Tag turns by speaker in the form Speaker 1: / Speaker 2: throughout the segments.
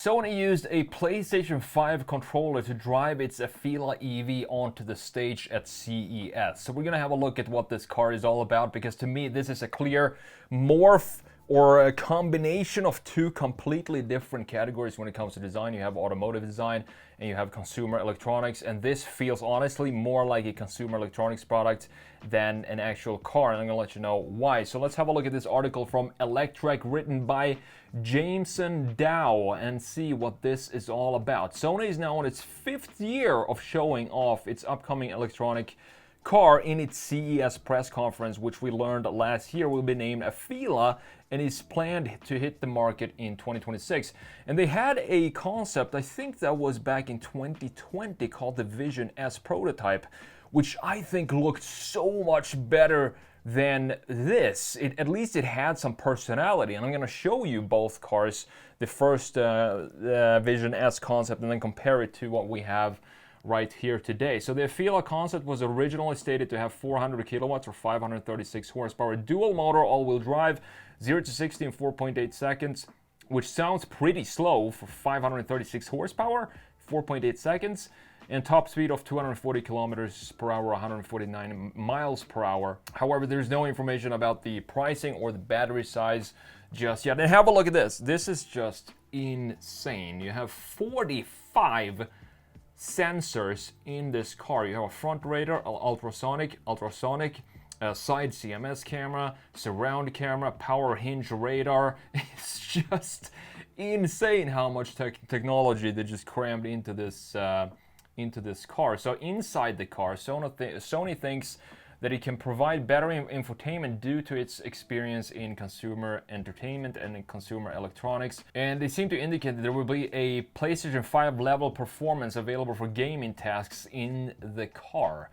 Speaker 1: Sony used a PlayStation 5 controller to drive its Afeela EV onto the stage at CES. So we're gonna have a look at what this car is all about, because to me this is a clear morph or a combination of two completely different categories when it comes to design. You have automotive design and you have consumer electronics, and this feels honestly more like a consumer electronics product than an actual car, and I'm gonna let you know why. So let's have a look at this article from Electrek written by Jameson Dow and see what this is all about. Sony is now on its 5th year of showing off its upcoming electronic car in its CES press conference, which we learned last year will be named Afeela and is planned to hit the market in 2026. And they had a concept, I think that was back in 2020, called the Vision S prototype, which I think looked so much better than this. At least it had some personality, and I'm going to show you both cars, the first Vision S concept, and then compare it to what we have right here today. So the Afeela concept was originally stated to have 400 kilowatts or 536 horsepower, dual motor, all-wheel drive, 0 to 60 in 4.8 seconds, which sounds pretty slow for 536 horsepower, 4.8 seconds, and top speed of 240 kilometers per hour, 149 miles per hour. However, there's no information about the pricing or the battery size just yet. And have a look at this. This is just insane. You have 45 sensors in this car. You have a front radar, ultrasonic, side CMS camera, surround camera, power hinge radar. It's just insane how much technology they just crammed into this car. So inside the car, Sony thinks that it can provide better infotainment due to its experience in consumer entertainment and in consumer electronics. And they seem to indicate that there will be a PlayStation 5 level performance available for gaming tasks in the car,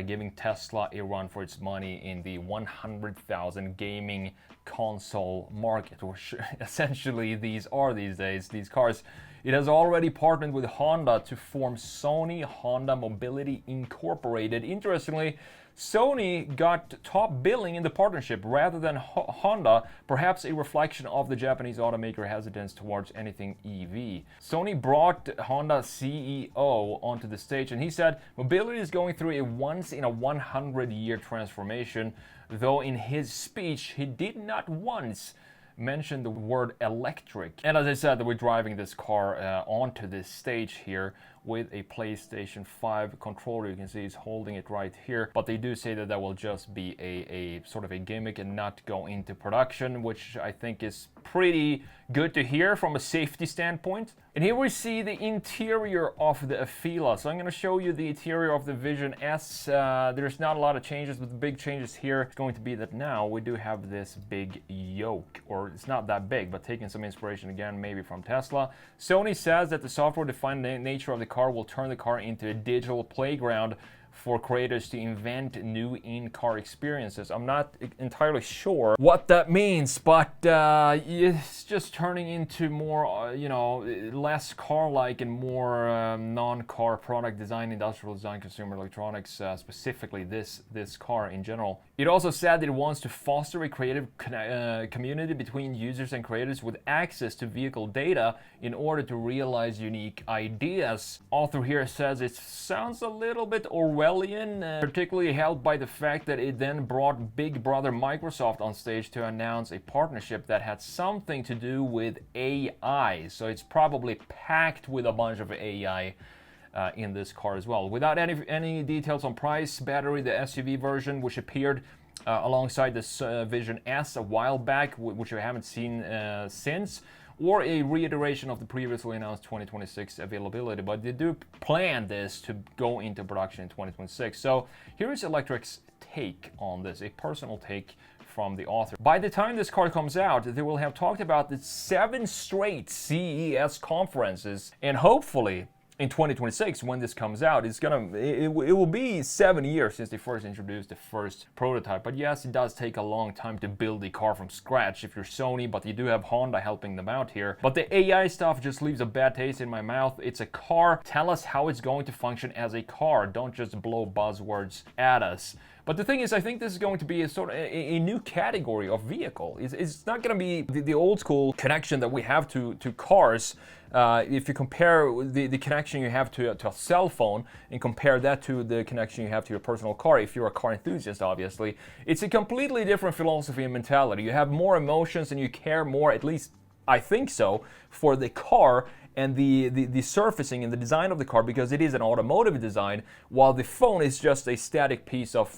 Speaker 1: giving Tesla a run for its money in the 100,000 gaming console market, which essentially these are these days, these cars. It has already partnered with Honda to form Sony Honda Mobility Incorporated. Interestingly, Sony got top billing in the partnership rather than Honda, perhaps a reflection of the Japanese automaker hesitance towards anything EV. Sony brought Honda CEO onto the stage, and he said mobility is going through a once-in-a-100-year transformation, though in his speech he did not once mention the word electric. And as I said, we're driving this car onto this stage here with a PlayStation 5 controller. You can see he's holding it right here, but they do say that that will just be a sort of a gimmick and not go into production, which I think is pretty good to hear from a safety standpoint. And here we see the interior of the Afeela. So I'm going to show you the interior of the Vision S. There's not a lot of changes, but the big changes here is going to be that now we do have this big yoke, or it's not that big, but taking some inspiration again maybe from Tesla. Sony says that the software-defined nature of the car will turn the car into a digital playground for creators to invent new in-car experiences. I'm not entirely sure what that means, but it's just turning into more, less car-like and more non-car product design, industrial design, consumer electronics, specifically this car in general. It also said that it wants to foster a creative community between users and creators with access to vehicle data in order to realize unique ideas. Author here says it sounds a little bit Orwellian, particularly helped by the fact that it then brought Big Brother Microsoft on stage to announce a partnership that had something to do with AI. So it's probably packed with a bunch of AI in this car as well. Without any details on price, battery, the SUV version, which appeared alongside this Vision S a while back, which we haven't seen since, or a reiteration of the previously announced 2026 availability, but they do plan this to go into production in 2026. So here is Electrek's take on this, a personal take from the author. By the time this car comes out, they will have talked about the 7 straight CES conferences, and hopefully in 2026, when this comes out, it will be 7 years since they first introduced the first prototype. But yes, it does take a long time to build a car from scratch if you're Sony, but you do have Honda helping them out here. But the AI stuff just leaves a bad taste in my mouth. It's a car. Tell us how it's going to function as a car. Don't just blow buzzwords at us. But the thing is, I think this is going to be a sort of a new category of vehicle. It's not going to be the old school connection that we have to cars. If you compare the connection you have to a cell phone and compare that to the connection you have to your personal car, if you're a car enthusiast, obviously, it's a completely different philosophy and mentality. You have more emotions and you care more, at least I think so, for the car and the surfacing and the design of the car, because it is an automotive design, while the phone is just a static piece of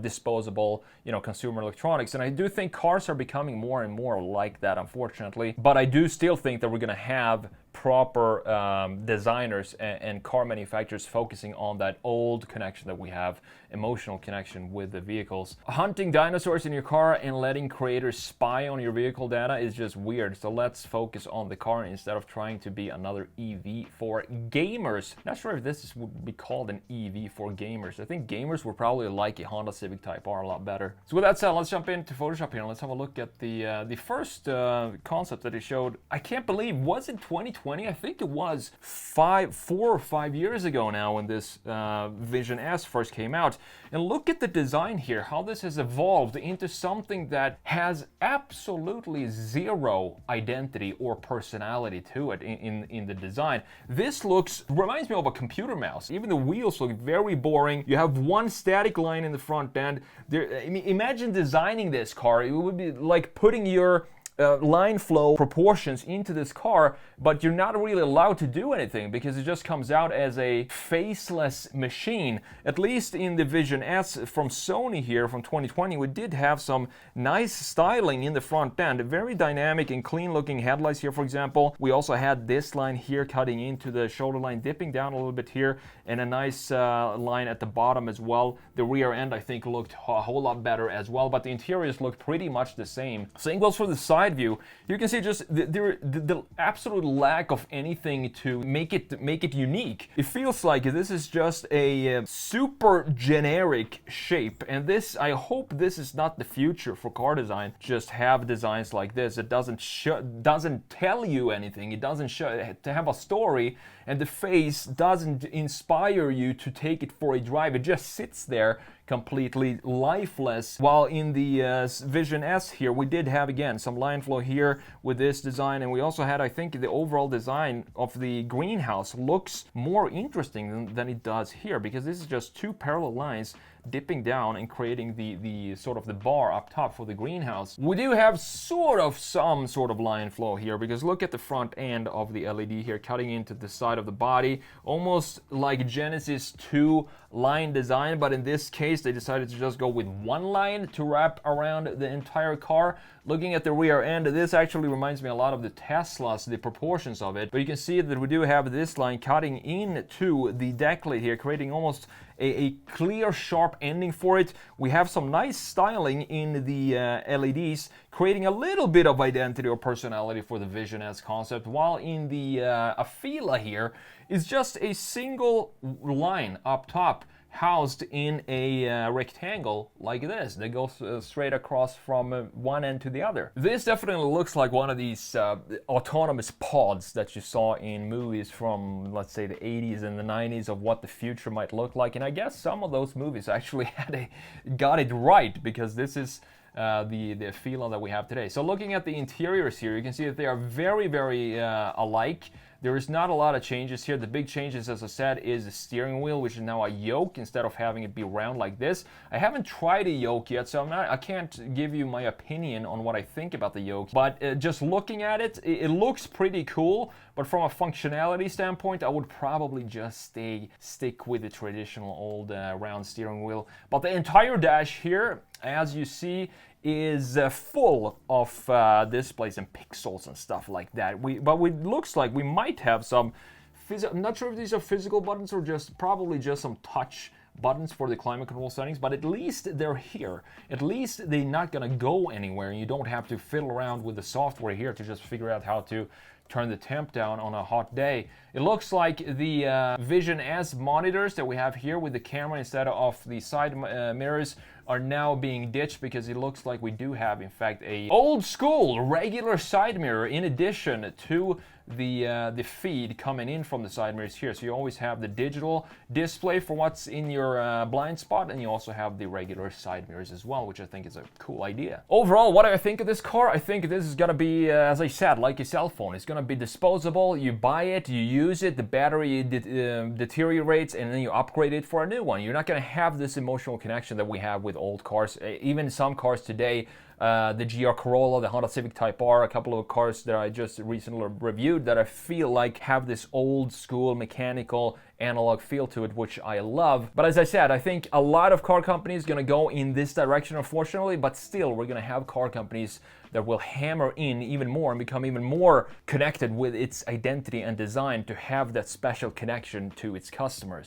Speaker 1: disposable, consumer electronics. And I do think cars are becoming more and more like that, unfortunately. But I do still think that we're going to have proper designers and car manufacturers focusing on that old connection that we have, emotional connection with the vehicles. Hunting dinosaurs in your car and letting creators spy on your vehicle data is just weird. So let's focus on the car instead of trying to be another EV for gamers. Not sure if this would be called an EV for gamers. I think gamers would probably like a Honda Civic Type R a lot better. So with that said, let's jump into Photoshop here and let's have a look at the first concept that it showed. I can't believe, was it 2020? I think it was 4 or 5 years ago now when this Vision S first came out. And look at the design here, how this has evolved into something that has absolutely zero identity or personality to it in the design. This reminds me of a computer mouse. Even the wheels look very boring. You have one static line in the front end. Imagine designing this car. It would be like putting your line flow proportions into this car, but you're not really allowed to do anything because it just comes out as a faceless machine. At least in the Vision S from Sony here from 2020, we did have some nice styling in the front end. Very dynamic and clean looking headlights here, for example. We also had this line here cutting into the shoulder line, dipping down a little bit here, and a nice line at the bottom as well. The rear end, I think, looked a whole lot better as well, but the interiors looked pretty much the same. Same goes for the side view. You can see just the absolute lack of anything to make it unique. It feels like this is just a super generic shape, and I hope this is not the future for car design. Just have designs like this. It doesn't tell you anything. It doesn't to have a story, and the face doesn't inspire you to take it for a drive. It just sits there completely lifeless. While in the Vision S here, we did have, again, some line flow here with this design, and we also had, I think, the overall design of the greenhouse looks more interesting than it does here, because this is just two parallel lines dipping down and creating the sort of the bar up top for the greenhouse. We do have some sort of line flow here, because look at the front end of the LED here cutting into the side of the body, almost like Genesis 2 line design, but in this case they decided to just go with one line to wrap around the entire car. Looking at the rear end, this actually reminds me a lot of the Teslas, the proportions of it, but you can see that we do have this line cutting into the deck lid here, creating almost a clear, sharp ending for it. We have some nice styling in the LEDs, creating a little bit of identity or personality for the Vision S concept, while in the Afeela here is just a single line up top, housed in a rectangle like this that goes straight across from one end to the other. This definitely looks like one of these autonomous pods that you saw in movies from, let's say, the 80s and the 90s of what the future might look like. And I guess some of those movies actually got it right, because this is the Afeela that we have today. So looking at the interiors here, you can see that they are very, very alike. There is not a lot of changes here. The big changes, as I said, is the steering wheel, which is now a yoke instead of having it be round like this. I haven't tried a yoke yet, so I can't give you my opinion on what I think about the yoke. But just looking at it, it looks pretty cool. But from a functionality standpoint, I would probably just stick with the traditional old round steering wheel. But the entire dash here, as you see, is full of displays and pixels and stuff like that. But it looks like we might have some I'm not sure if these are physical buttons or probably just some touch buttons for the climate control settings, but at least they're here. At least they're not gonna go anywhere, and you don't have to fiddle around with the software here to just figure out how to turn the temp down on a hot day. It looks like the Vision S monitors that we have here with the camera instead of the side mirrors are now being ditched because it looks like we do have, in fact, a old school regular side mirror in addition to the feed coming in from the side mirrors here. So you always have the digital display for what's in your blind spot, and you also have the regular side mirrors as well, which I think is a cool idea. Overall, what do I think of this car? I think this is gonna be, as I said, like a cell phone. It's gonna be disposable. You buy it, you use it, the battery deteriorates, and then you upgrade it for a new one. You're not gonna have this emotional connection that we have with old cars. Even some cars today, the GR Corolla, the Honda Civic Type R, a couple of cars that I just recently reviewed that I feel like have this old school mechanical analog feel to it, which I love. But as I said, I think a lot of car companies gonna go in this direction, unfortunately, but still we're gonna have car companies that will hammer in even more and become even more connected with its identity and design to have that special connection to its customers.